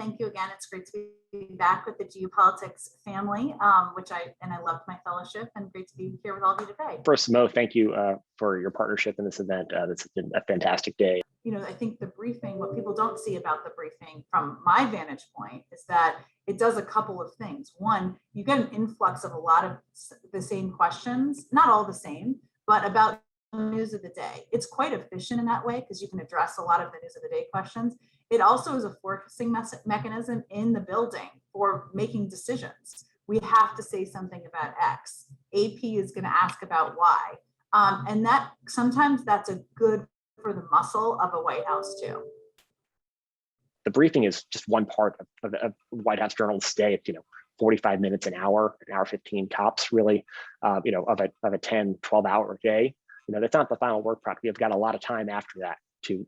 thank you again. It's great to be back with the geopolitics family, which I loved my fellowship, and great to be here with all of you today. First, Mo, thank you for your partnership in this event. That's been a fantastic day. I think the briefing, what people don't see about the briefing from my vantage point is that it does a couple of things. One, you get an influx of a lot of the same questions, not all the same, but about news of the day. It's quite efficient in that way because you can address a lot of the news of the day questions. It also is a forcing mechanism in the building for making decisions. We have to say something about X. AP is going to ask about Y. And that sometimes that's a good for the muscle of a White House too. The briefing is just one part of the White House journalist's day. It's 45 minutes, an hour 15 tops, really, of a 10, 12-hour day. That's not the final work product. You've got a lot of time after that to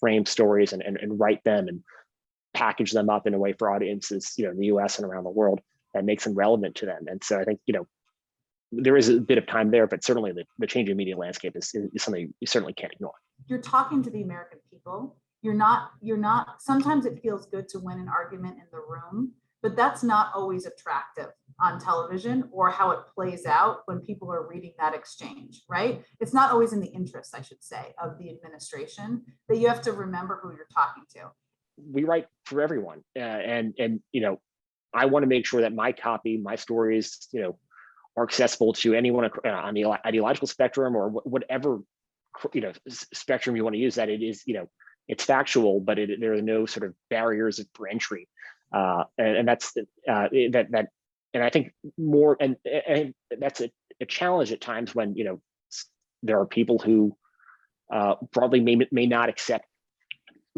frame stories and write them and package them up in a way for audiences in the U.S. and around the world that makes them relevant to them. And so I think there is a bit of time there, but certainly the changing media landscape is something you certainly can't ignore. You're talking to the American people. You're not, sometimes it feels good to win an argument in the room, but that's not always attractive on television or how it plays out when people are reading that exchange, right? It's not always in the interest, I should say, of the administration, that you have to remember who you're talking to. We write for everyone. And I want to make sure that my copy, my stories, are accessible to anyone on the ideological spectrum or whatever spectrum you want to use, that it is it's factual, but there are no sort of barriers for entry, and that's that and I think more and that's a challenge at times when there are people who broadly may not accept,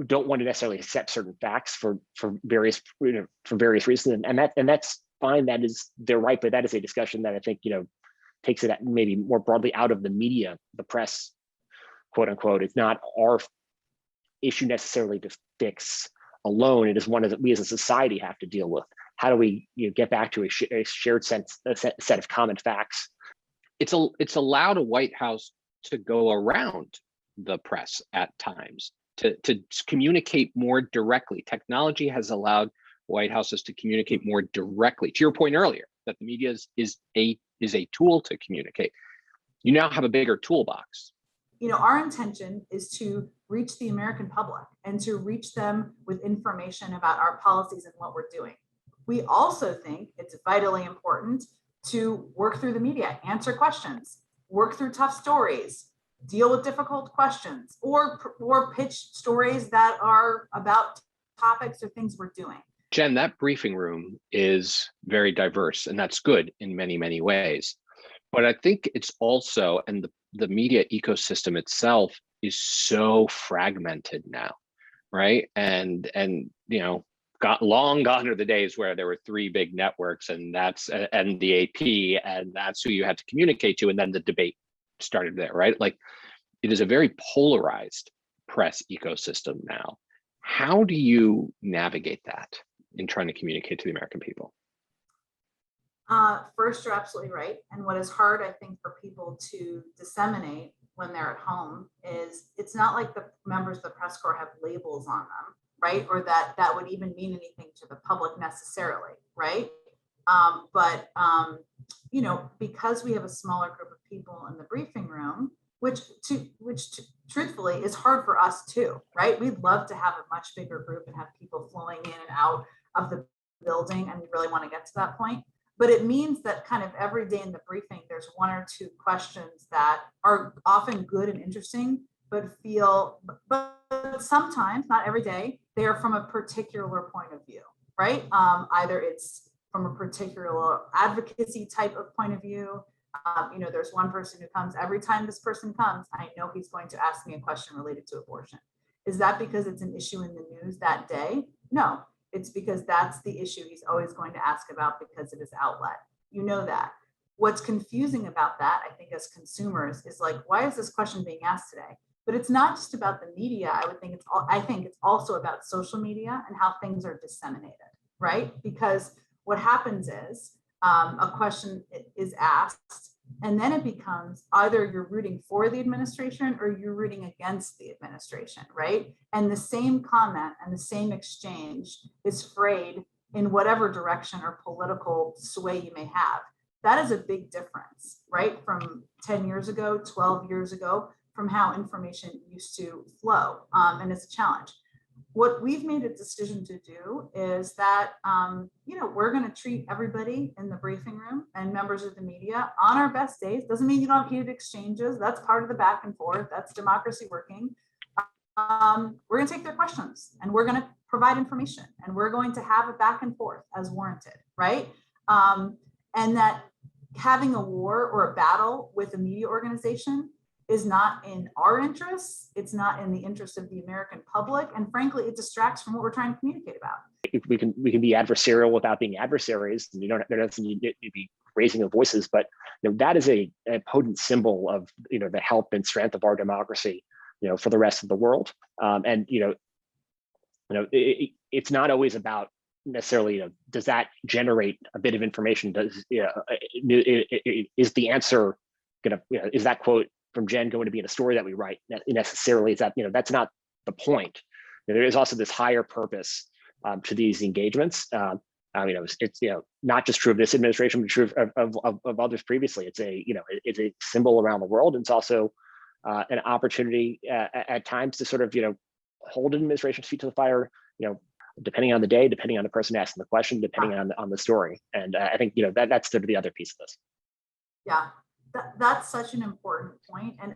don't want to necessarily accept certain facts for various reasons, and that's fine. That is their right, but that is a discussion that I think takes it maybe more broadly out of the media, the press, quote unquote. It's not our issue necessarily to fix alone. It is one that we as a society have to deal with. How do we get back to a shared set of common facts? It's allowed a White House to go around the press at times to communicate more directly. Technology has allowed White Houses to communicate more directly. To your point earlier, that the media is a tool to communicate. You now have a bigger toolbox. Our intention is to reach the American public and to reach them with information about our policies and what we're doing. We also think it's vitally important to work through the media, answer questions, work through tough stories, deal with difficult questions, or pitch stories that are about topics or things we're doing. Jen, that briefing room is very diverse, and that's good in many, many ways. But I think it's also, and the media ecosystem itself is so fragmented now, right? And long gone are the days where there were three big networks, and the AP, and that's who you had to communicate to, and then the debate started there, right? Like, it is a very polarized press ecosystem now. How do you navigate that in trying to communicate to the American people? First, you're absolutely right. And what is hard, I think, for people to disseminate when they're at home is it's not like the members of the press corps have labels on them, right? Or that would even mean anything to the public necessarily, right? But because we have a smaller group of people in the briefing room, which truthfully is hard for us too, right? We'd love to have a much bigger group and have people flowing in and out of the building, and we really want to get to that point. But it means that kind of every day in the briefing, there's one or two questions that are often good and interesting, but sometimes, not every day, they are from a particular point of view, right? Either it's from a particular advocacy type of point of view. There's one person who comes, every time this person comes, I know he's going to ask me a question related to abortion. Is that because it's an issue in the news that day? No. It's because that's the issue he's always going to ask about because of his outlet. That. What's confusing about that, I think, as consumers, is like, why is this question being asked today? But it's not just about the media. I think it's also about social media and how things are disseminated, right? Because what happens is a question is asked, And then it becomes either you're rooting for the administration or you're rooting against the administration, right? And the same comment and the same exchange is frayed in whatever direction or political sway you may have. That is a big difference, right? From 10 years ago, 12 years ago, from how information used to flow. And it's a challenge. What we've made a decision to do is that, we're going to treat everybody in the briefing room and members of the media on our best days. Doesn't mean you don't have heated exchanges. That's part of the back and forth. That's democracy working. We're going to take their questions and we're going to provide information and we're going to have a back and forth as warranted, right? And that having a war or a battle with a media organization is not in our interests. It's not in the interest of the American public. And frankly, it distracts from what we're trying to communicate about. We can be adversarial without being adversaries. And there doesn't need to be raising of voices, but that is a potent symbol of the health and strength of our democracy, for the rest of the world. It's not always about necessarily, does that generate a bit of information? Is the answer gonna, is that quote from Jen going to be in a story that we write necessarily? Is that, that's not the point. There is also this higher purpose to these engagements. It's not just true of this administration, but true of others previously. It's a symbol around the world. And it's also an opportunity at times to sort of hold an administration's feet to the fire, depending on the day, depending on the person asking the question, depending on the story. And I think that's sort of the other piece of this. Yeah, that's such an important point, and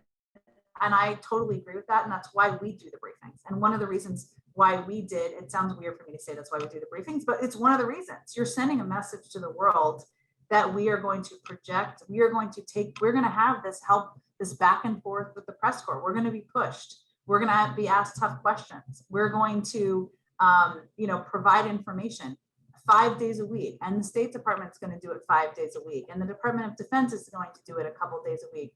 I totally agree with that. And that's why we do the briefings. And one of the reasons why we did, it sounds weird for me to say that's why we do the briefings, but it's one of the reasons. You're sending a message to the world that we are going to project, we're going to have this back and forth with the press corps. We're going to be pushed. We're going to be asked tough questions. We're going to, provide information 5 days a week. And the State Department is going to do it 5 days a week. And the Department of Defense is going to do it a couple days a week.